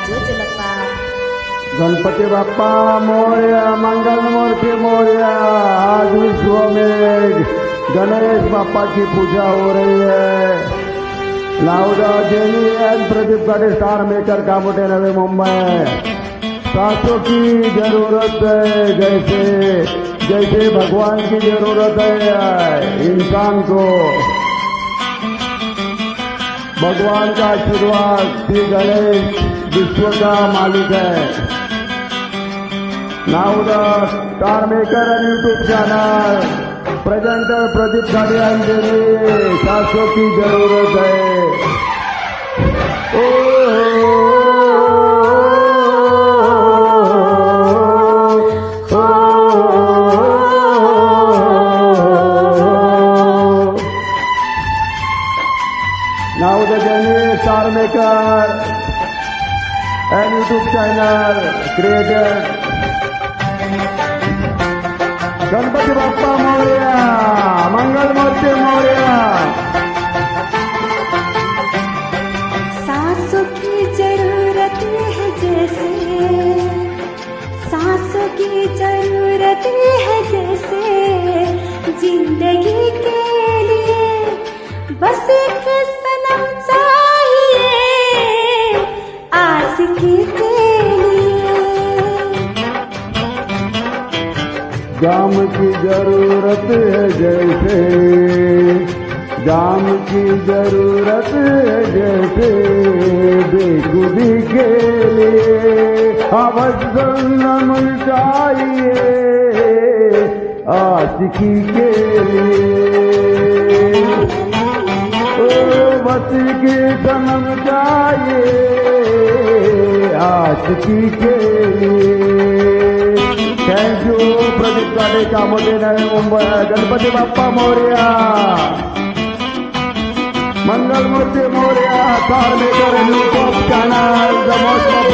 जोजलप्पा. गणपती बाप्पा मोरया, मंगलमूर्ती मोरया. आज विश्व में गणेश बाप्पा की पूजा हो रही है. लाउडा जेनी एंड प्रदीप गाड़ी स्टार मेकर कामोटे नवी मुंबई. सांसों की जरूरत है जैसे भगवान की जरूरत है इंसान को. भगवान का आशीर्वाद श्री गणेश विश्व का मालिक है. Now the star maker end YouTube channel presenter Pradeep गाड़ी अंजलि. सांसों की जरूरत है. Now the journey star maker and YouTube channel created. Ganpati Bappa Morya, Mangalmurti Morya. सांसों की जरूरत है जैसे, सांसों की जरूरत है जैसे, जिंदगी के लिए बस एक सनम चाहिए आशिकी के लिए. जाम की जरूरत है जैसे, जाम की जरूरत है जैसे, बेखुदी के लिए अवसर चाहिए आशिकी के लिए. बस की जन्म चाहिए आशिकी के लिए. थैंक यू प्रदीप गाड़ी Kamothe Navi Mumbai. Ganpati Bappa Morya, Mangalmurti Morya. Star Maker YouTube channel the most